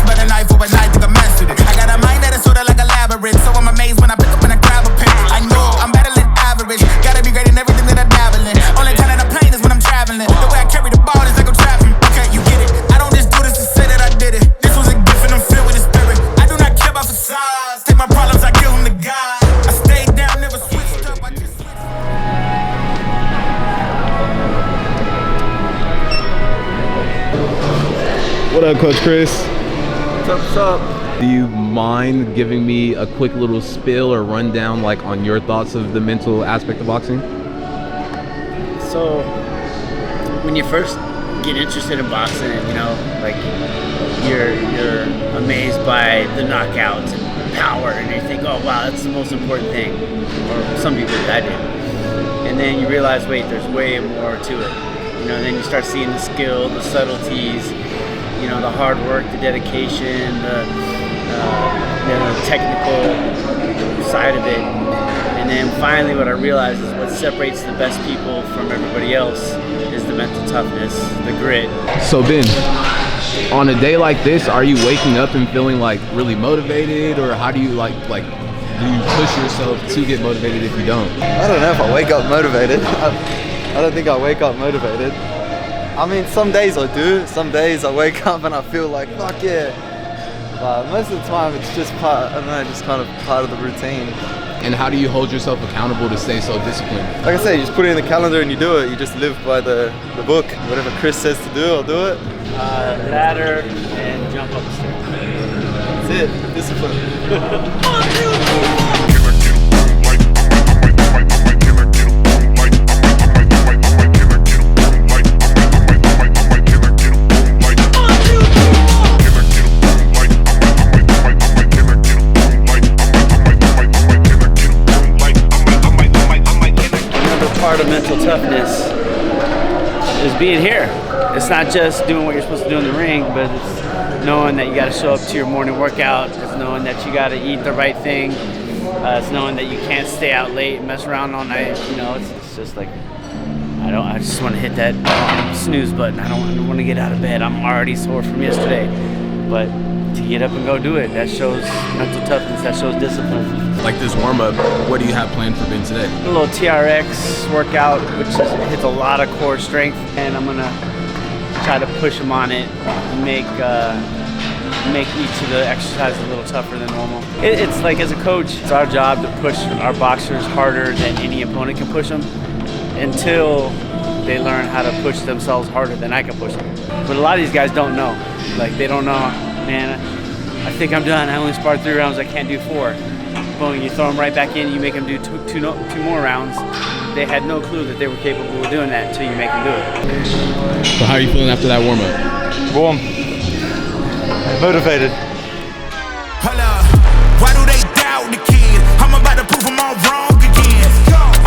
by the knife overnight, think I mastered it. I got a mind that is sorta like a labyrinth, so I'm amazed when I pick up and I grab a pen. I know I'm battling average, gotta be great in everything that I dabble in. Only time that I'm playing is when I'm traveling. The way I carry the ball is like I'm trapping. Okay, you get it. I don't just do this to say that I did it. This was a gift and I'm filled with the spirit. I do not care about facades. Take my problems, I give them to God. I stayed down, never switched up. I just switched. What up, Coach Chris? What's up? Do you mind giving me a quick little spill or rundown, like, on your thoughts of the mental aspect of boxing? So, when you first get interested in boxing, you know, like you're amazed by the knockouts and power, and you think, oh wow, that's the most important thing. Or some people that did. And then you realize, wait, there's way more to it. You know, then you start seeing the skill, the subtleties, you know, the hard work, the dedication, the technical side of it. And then finally what I realized is what separates the best people from everybody else is the mental toughness, the grit. So Ben, on a day like this, are you waking up and feeling like really motivated, or how do you like do you push yourself to get motivated if you don't? I don't know if I wake up motivated. I don't think I wake up motivated. I mean, some days I do. Some days I wake up and I feel like, fuck yeah. But most of the time it's just part, I don't know, just kind of part of the routine. And how do you hold yourself accountable to stay so disciplined? Like I say, you just put it in the calendar and you do it. You just live by the book. Whatever Chris says to do, I'll do it. Ladder and jump up the stairs. That's it, discipline. Part of mental toughness is being here. It's not just doing what you're supposed to do in the ring, but it's knowing that you got to show up to your morning workout. It's knowing that you got to eat the right thing. It's knowing that you can't stay out late and mess around all night. You know, it's just like I just want to hit that snooze button. I don't want to get out of bed. I'm already sore from yesterday, but to get up and go do it, that shows mental toughness. That shows discipline. Like this warm-up, what do you have planned for Ben today? A little TRX workout, which hits a lot of core strength, and I'm gonna try to push him on it, make each of the exercises a little tougher than normal. It's like, as a coach, it's our job to push our boxers harder than any opponent can push them until they learn how to push themselves harder than I can push them. But a lot of these guys don't know. Like, they don't know, man, I think I'm done. I only sparred 3 rounds, I can't do 4. Boom, you throw them right back in, you make them do two more rounds. They had no clue that they were capable of doing that until you make them do it. So how are you feeling after that warm-up? Warm. Motivated. Hello, why do they doubt the kid? I'm about to prove them all wrong again.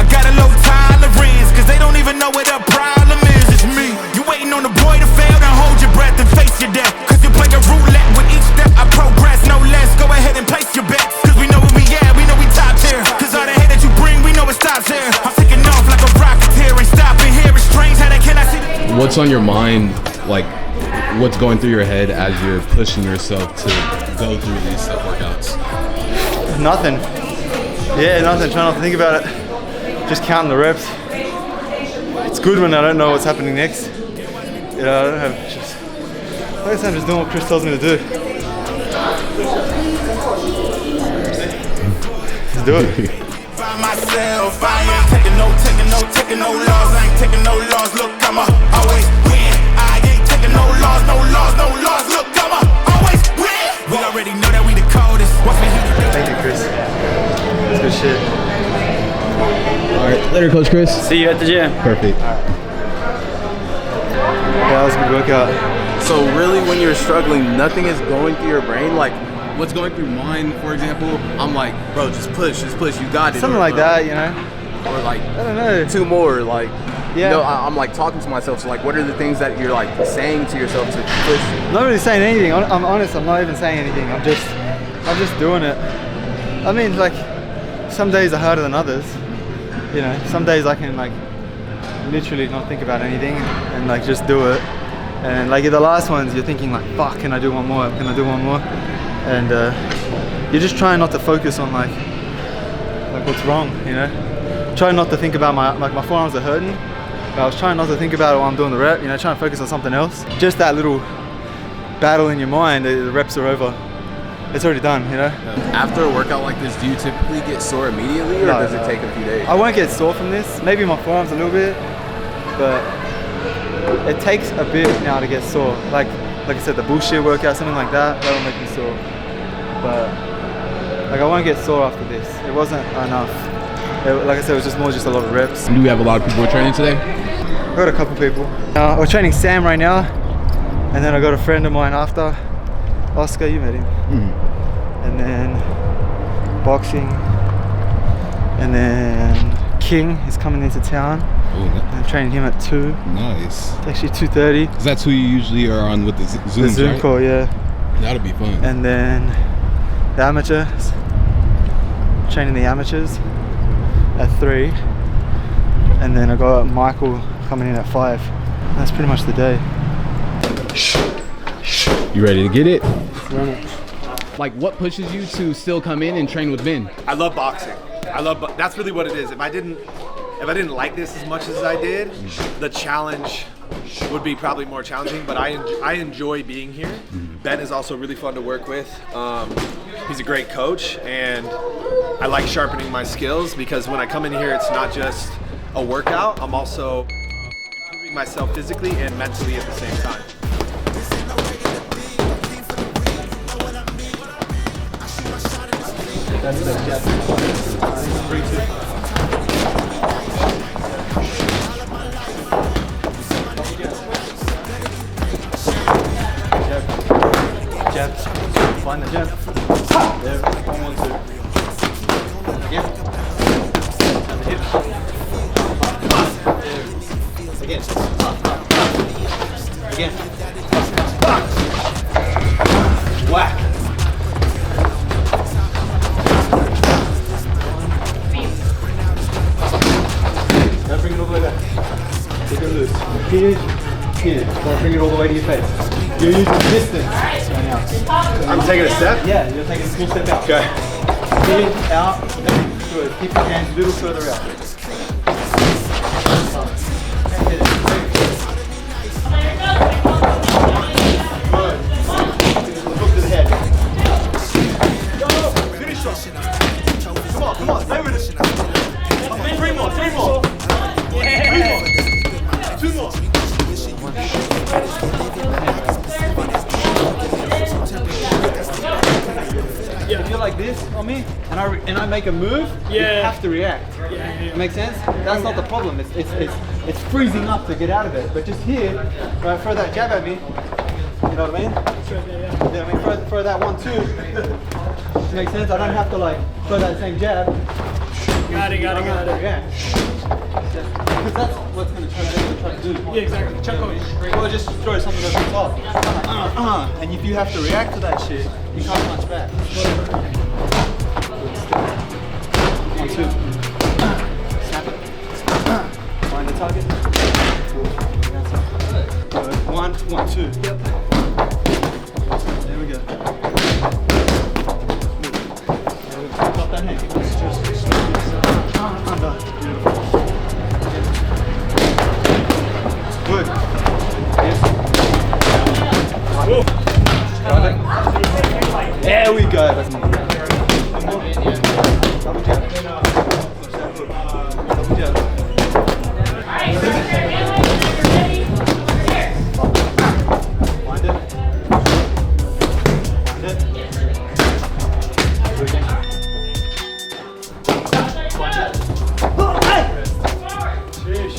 I got a low tolerance, cause they don't even know what the problem is. It's me. You waiting on the boy to fail, then hold your breath and face your death. Cause you play a roulette with each step I progress, no less. Go ahead and place your bets, cause we know where we at, we know we top tier. Cause all the hate that you bring, we know it stops here. I'm taking off like a rocketeer, ain't stopping here. It's strange how they cannot see the... What's on your mind, like, what's going through your head as you're pushing yourself to go through these workouts? Nothing. Yeah, nothing. Try not to think about it. Just counting the reps. It's good when I don't know what's happening next. You know, I don't have just... I guess I'm just doing what Chris tells me to do. Just do it. By myself, I ain't taking no loss. I ain't taking no loss. Look, I'ma always win. I ain't taking no loss. Look, I'ma always win. We already know that we the coldest. Watch me hit it. Thank you, Chris. That's good shit. All right, later, Coach Chris. See you at the gym. Perfect. Yeah, that was a good workout. So really, when you're struggling, nothing is going through your brain? Like, what's going through mine, for example, I'm like, bro, just push, you got it. Something like that, you know? Or like, I don't know. 2 more, like, Yeah. you know, I'm like talking to myself, so like, what are the things that you're like saying to yourself to push? I'm not really saying anything. I'm honest, I'm not even saying anything. I'm just doing it. I mean, like, some days are harder than others. You know, some days I can like literally not think about anything and like just do it. And like in the last ones, you're thinking like, fuck, can I do one more? Can I do one more? And you're just trying not to focus on like what's wrong, you know? Trying not to think about my forearms are hurting. But I was trying not to think about it while I'm doing the rep, you know, trying to focus on something else. Just that little battle in your mind, the reps are over. It's already done, you know? After a workout like this, do you typically get sore immediately, or does it take a few days? I won't get sore from this. Maybe my forearms a little bit, but it takes a bit now to get sore. Like I said, the bullshit workout, something like that, that'll make me sore. But like I won't get sore after this. It wasn't enough. Like I said, it was just a lot of reps. Do we have a lot of people training today? I got a couple people. We're training Sam right now, and then I got a friend of mine after. Oscar, you met him. And then boxing, and then King is coming into town. I'm training him at 2. Nice. It's actually 2:30. Because that's who you usually are on with the Zooms, The Zoom right? call, yeah. That'll be fun. And then the amateurs, training the amateurs at 3. And then I got Michael coming in at 5. That's pretty much the day. You ready to get it? Run it. Like, what pushes you to still come in and train with Ben? I love boxing. That's really what it is. If I didn't like this as much as I did, the challenge would be probably more challenging, but I enjoy being here. Ben is also really fun to work with. He's a great coach, and I like sharpening my skills because when I come in here, it's not just a workout. I'm also improving myself physically and mentally at the same time. That's the jab. Jab. Find the jab. There. 1, 1, 2. Again. And the hip. Again. Again. Whack. Now bring it all the way back. Take it loose. Here. Don't bring it all the way to your face. You're using distance right now. I'm taking a step? Yeah, you're taking a full step out. Okay. In, out, good. Keep your hands a little further out. Look to the head. Go! Finish off. Come on, stay with it. 3 more. 3 more. 2 more. Yeah. If you're like this on me, and I make a move, you have to react. Make sense? That's not the problem. It's freezing up to get out of it. But just here, right, throw that jab at me. You know what I mean? Yeah, I mean throw that 1, 2. Makes sense? I don't have to like throw that same jab. Got it. Yeah. Because that's what's going to try to do. Yeah, exactly. Chuck on. Or just throw something over the top. And if you have to react to that shit, you can't punch back. 1, 2. Snap it. Find the target. Good. 1, 1, 2. Yep. There we go. Drop that hand. Under. Beautiful. Good. Yes. Got it. There we go. Double jab. Double jab. Find it. Find it. Good again. Find it. Sheesh.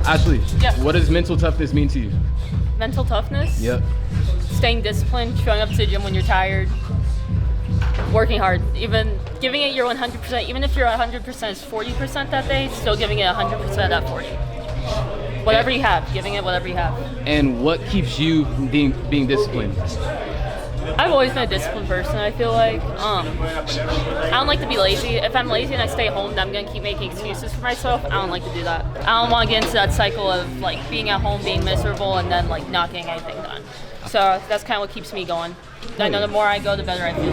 Ashley, Yeah. what does mental toughness mean to you? Mental toughness. Yep. Staying disciplined, showing up to the gym when you're tired, working hard, even giving it your 100%. Even if your 100% is 40% that day, still giving it 100% at 40. Whatever you have, giving it whatever you have. And what keeps you being disciplined? I've always been a disciplined person, I feel like. I don't like to be lazy. If I'm lazy and I stay home, then I'm gonna keep making excuses for myself. I don't like to do that. I don't want to get into that cycle of like being at home, being miserable, and then like not getting anything done. So that's kind of what keeps me going. I know the more I go, the better I feel.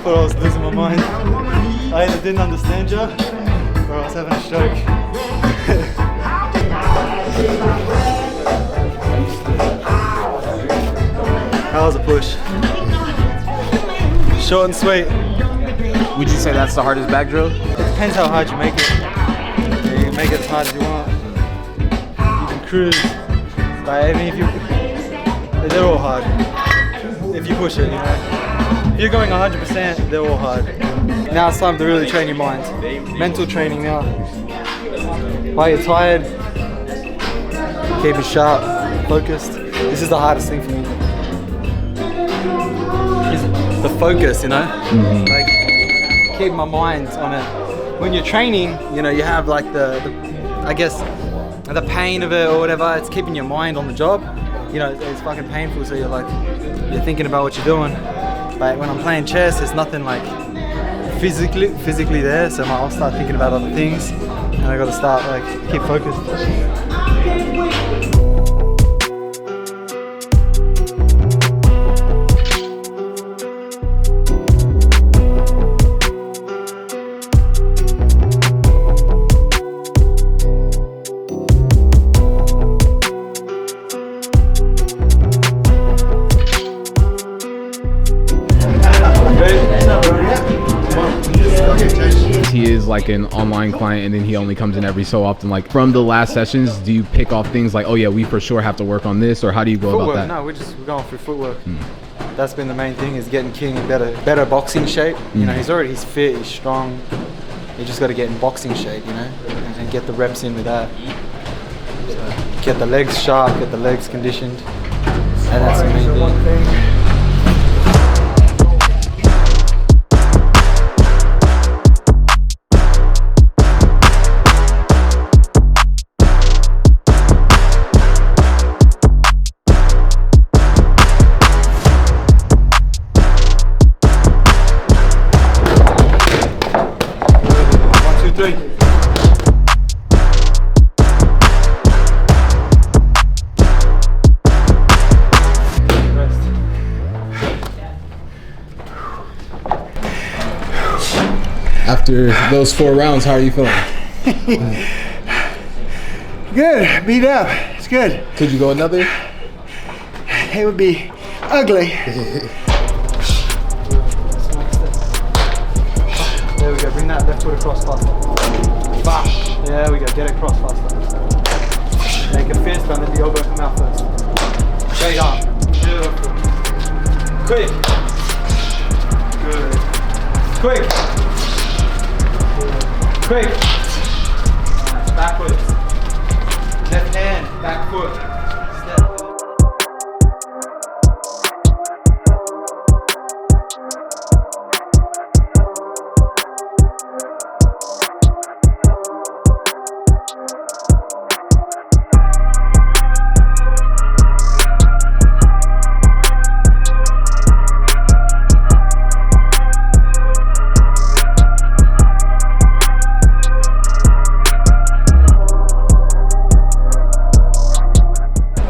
Thought I was losing my mind. I either didn't understand you or I was having a stroke. That was a push. Short and sweet. Would you say that's the hardest back drill? It depends how hard you make it. You can make it as hard as you want. You can cruise. But I mean, they're all hard. If you push it, you know. If you're going 100%, they're all hard. Now it's time to really train your mind. Mental training now. While you're tired, keep it sharp, focused. This is the hardest thing for me. Is the focus, you know? Like, keep my mind on it. When you're training, you know, you have like I guess, the pain of it or whatever. It's keeping your mind on the job. You know, it's fucking painful, so you're thinking about what you're doing. But when I'm playing chess, there's nothing like physically there, so I'll start thinking about other things, and I gotta start like keep focused. He is like an online client and then he only comes in every so often. Like from the last sessions, do you pick off things like, oh yeah, we for sure have to work on this, or how do you go Footwork, about that? no, we're going through footwork. That's been the main thing, is getting King in better boxing shape. You know, he's fit, he's strong. You just got to get in boxing shape, you know, and get the reps in with that. So get the legs sharp, get the legs conditioned, and that's the main thing. After those 4 rounds, how are you feeling? Good, beat up. It's good. Could you go another? It would be ugly. There we go, bring that left foot across faster. Bash. There we go, get it across faster. Make a fist and let the elbow come out first. Straight arm. Beautiful. Quick. Good. Quick. Quick. Nice. Backwards. Left hand, back foot. Step.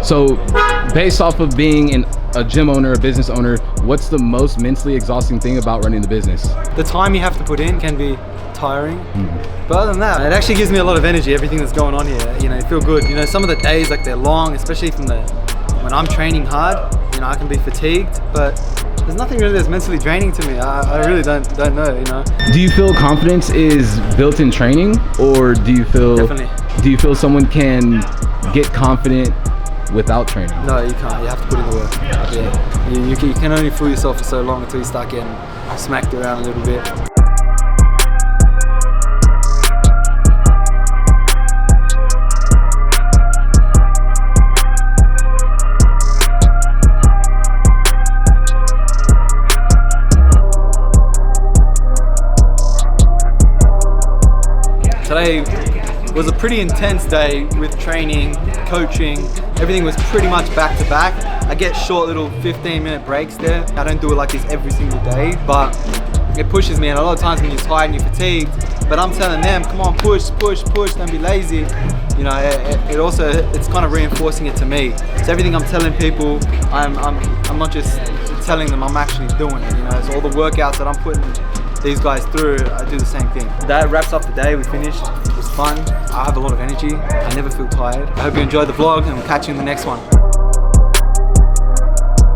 So based off of being a gym owner, a business owner, what's the most mentally exhausting thing about running the business? The time you have to put in can be tiring. But other than that, it actually gives me a lot of energy, everything that's going on here. You know, you feel good. You know, some of the days, like, they're long, especially when I'm training hard, you know, I can be fatigued, but there's nothing really that's mentally draining to me. I really don't know, you know. Do you feel confidence is built in training, or do you feel someone can get confident without training? No, you can't. You have to put in the work. Yeah. You can only fool yourself for so long until you start getting smacked around a little bit. Today was a pretty intense day with training, coaching. Everything was pretty much back to back. I get short little 15-minute breaks there. I don't do it like this every single day, but it pushes me. And a lot of times when you're tired and you're fatigued, but I'm telling them, come on, push, don't be lazy. You know, it's kind of reinforcing it to me. So everything I'm telling people, I'm not just telling them, I'm actually doing it. You know, so all the workouts that I'm putting these guys through, I do the same thing. That wraps up the day. We finished. It was fun. I have a lot of energy. I never feel tired. I hope you enjoyed the vlog, and we'll catch you in the next one.